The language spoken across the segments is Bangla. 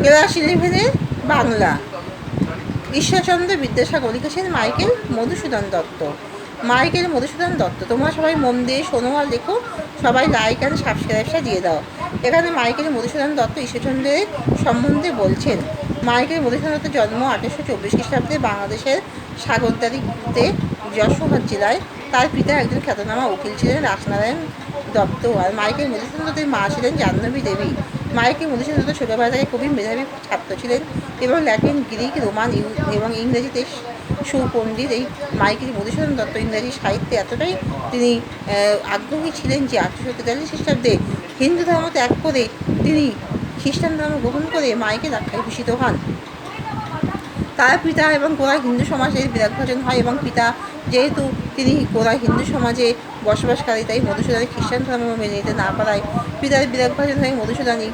ক্লাস 11-এর বাংলা। ঈশ্বরচন্দ্র বিদ্যাসাগর লিখেছেন মাইকেল মধুসূদন দত্ত। মাইকেল মধুসূদন দত্ত। তোমরা সবাই মন দিয়ে শোনো আর লেখো, সবাই লাইক অ্যান্ড সাবস্ক্রাইবটা দিয়ে দাও। এখানে মাইকেল মধুসূদন দত্ত ঈশ্বরচন্দ্রের সম্বন্ধে বলছেন। মাইকেল মধুসূদন দত্তের জন্ম 1824 খ্রিস্টাব্দে বাংলাদেশের সাগরদাড়িতে যশোর জেলায়। তার পিতা একজন খ্যাতনামা উকিল ছিলেন রাসনারায়ণ দত্ত, আর মাইকেল মধুসূদন দত্তের মা ছিলেন জাহ্নবী দেবী। মাইকেল মধুসূদন দত্ত ছোটবেলা থেকে খুবই মেধাবী ছাত্র ছিলেন এবং ল্যাটিন, গ্রিক, রোমান এবং ইংরেজিতে সুপণ্ডিত। এই মাইকেল মধুসূদন দত্ত ইংরেজি সাহিত্যে এতটাই তিনি আগ্রহী ছিলেন যে 1843 খ্রিস্টাব্দে হিন্দু ধর্ম ত্যাগ করে তিনি খ্রিস্টান ধর্ম গ্রহণ করে মাইকেল আখ্যায় ভূষিত হন। তার পিতা এবং গোড়া হিন্দু সমাজের বিরাগভাজন হয় এবং পিতা যেহেতু তিনি গোড়া হিন্দু সমাজে বসবাসকারী, তাই মধুসূদনের খ্রিস্টান ধর্ম মেনে নিতে না পারায় পিতার বিরাগভাজন হয়ে মধুসূদনী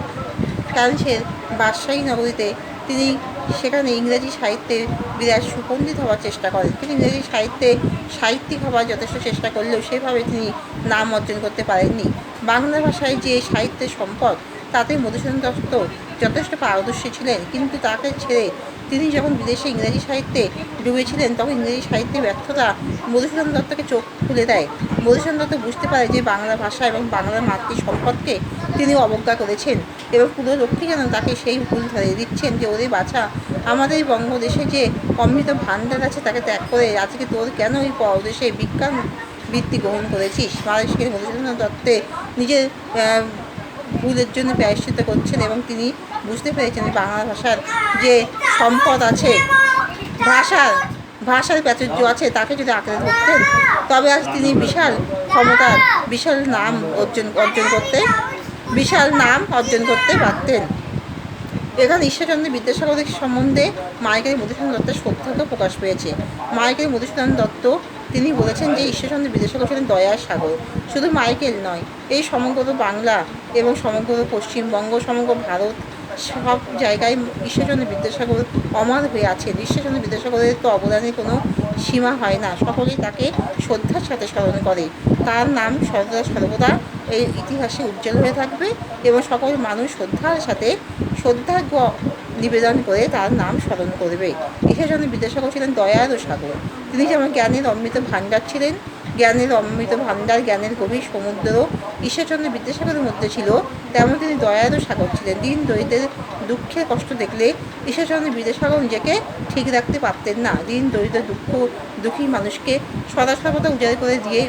ফ্রান্সের বাদশাহী নগরীতে তিনি সেখানে ইংরেজি সাহিত্যে বিরাট সুপণ্ডিত হওয়ার চেষ্টা করেন। তিনি ইংরেজি সাহিত্যে সাহিত্যিক হওয়ার যথেষ্ট চেষ্টা করলেও সেভাবে তিনি নাম অর্জন করতে পারেননি। বাংলা ভাষায় যে সাহিত্যের সম্পদ, তাতে মধুসূদন দত্ত যথেষ্ট পারদর্শী ছিলেন, কিন্তু তাকে ছেড়ে তিনি যখন বিদেশে ইংরেজি সাহিত্যে ডুবেছিলেন তখন ইংরেজি সাহিত্যের ব্যর্থতা মধুসূদন দত্তকে চোখ খুলে দেয়। মধুসূদন দত্ত বুঝতে পারে যে বাংলা ভাষা এবং বাংলার মাতৃ সম্পদকে তিনি অবজ্ঞা করেছেন এবং পুরো লক্ষ্মী যেন তাকে সেই ভুল ধরে দিচ্ছেন যে ওরে বাছা, আমাদের বঙ্গদেশে যে অমৃত ভাণ্ডার আছে তাকে ত্যাগ করে আজকে তোর কেন ওই পরদেশে বিজ্ঞান বৃত্তি গ্রহণ করেছিস। সেখানে মধুসূদন দত্তে নিজের ভুলের জন্য প্রায়শ্চিত্ত করছেন এবং তিনি বুঝতে পেরেছেন বাংলা ভাষার যে সম্পদ আছে, ভাষার প্রাচুর্য আছে, তাকে যদি আঁকড়ে ধরতেন তবে আজ তিনি বিশাল ক্ষমতার বিশাল নাম অর্জন করতে পারতেন। এখানে ঈশ্বরচন্দ্র বিদ্যাসাগরের সম্বন্ধে মাইকেল মধুসূদন দত্তের শ্রদ্ধাকে প্রকাশ পেয়েছে। মাইকেল মধুসূদন দত্ত তিনি বলেছেন যে ঈশ্বরচন্দ্র বিদ্যাসাগর ছিলেন দয়ার সাগর। শুধু মাইকেল নয়, এই সমগ্র বাংলা এবং সমগ্র পশ্চিমবঙ্গ, সমগ্র ভারত, সব জায়গায় ঈশ্বরচন্দ্র বিদ্যাসাগর অমর হয়ে আছেন। ঈশ্বরচন্দ্র বিদ্যাসাগরের তো অবদানের কোনো সীমা হয় না, সকলেই তাকে শ্রদ্ধার সাথে স্মরণ করে। তার নাম সর্বদা এই ইতিহাসে উজ্জ্বল হয়ে থাকবে এবং সকল মানুষ শ্রদ্ধা নিবেদন করে তার নাম স্মরণ করবে। ঈশ্বরচন্দ্র বিদ্যাসাগর ছিলেন দয়ার সাগর। তিনি যেমন জ্ঞানের অমৃত ভাণ্ডার ছিলেন, জ্ঞানের অমৃত ভাণ্ডার, জ্ঞানের গভীর সমুদ্র ঈশ্বরচন্দ্র বিদ্যাসাগরের মধ্যে ছিল, তেমন তিনি দয়ারও সাগর ছিলেন। দিন দরিদ্রের দুঃখের কষ্ট দেখলে ঈশ্বরচন্দ্র বিদ্যাসাগর নিজেকে ঠিক রাখতে পারতেন না। দিন দরিদ্র দুঃখী মানুষকে সর্বদা উজাড় করে দিয়ে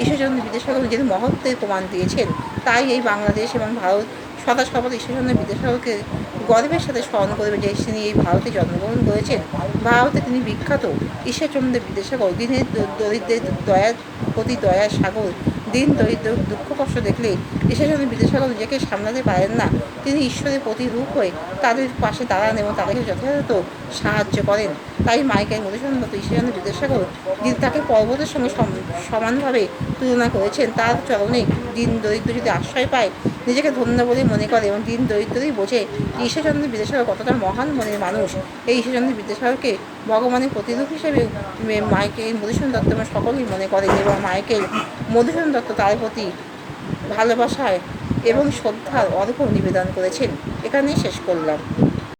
ঈশ্বরচন্দ্র বিদ্যাসাগর নিজের মহত্বের প্রমাণ দিয়েছেন। তাই এই বাংলাদেশ এবং ভারত সর্বদা ঈশ্বরচন্দ্র বিদ্যাসাগরকে গর্বের সাথে স্মরণ করবে যে তিনি এই ভারতে জন্মগ্রহণ করেছেন। ভারতে তিনি বিখ্যাত ঈশ্বরচন্দ্র বিদ্যাসাগর। দিনের দরিদ্রের প্রতি দয়ার সাগর। দিন দরিদ্র দুঃখ কষ্ট দেখলে ঈশ্বরচন্দ্র বিদ্যাসাগর নিজেকে সামলাতে পারেন না, তিনি ঈশ্বরের প্রতিরূপ হয়ে তাদের পাশে দাঁড়ান এবং তাদেরকে যথাযথ সাহায্য করেন। তাই মাইকেল মধুসূদন দত্ত ঈশ্বরচন্দ্র বিদ্যাসাগর তাকে পর্বতের সঙ্গে সমানভাবে তুলনা করেছেন। তার চরণে দিন দরিদ্র যদি আশ্রয় পায়, নিজেকে ধন্য বলে মনে করে এবং দিন দরিদ্রই বোঝে ঈশ্বরচন্দ্র বিদ্যাসাগর কতটা মহান মনের মানুষ। এই ঈশ্বরচন্দ্র বিদ্যাসাগরকে ভগবানের প্রতিরূপ হিসেবে মাইকেল মধুসূদন দত্ত এবং সকলেই মনে করেন এবং মাইকেল মধুসূদন দত্ত তার প্রতি ভালোবাসায় এবং শ্রদ্ধার অর্ঘ্য নিবেদন করেছেন। এখানেই শেষ করলাম।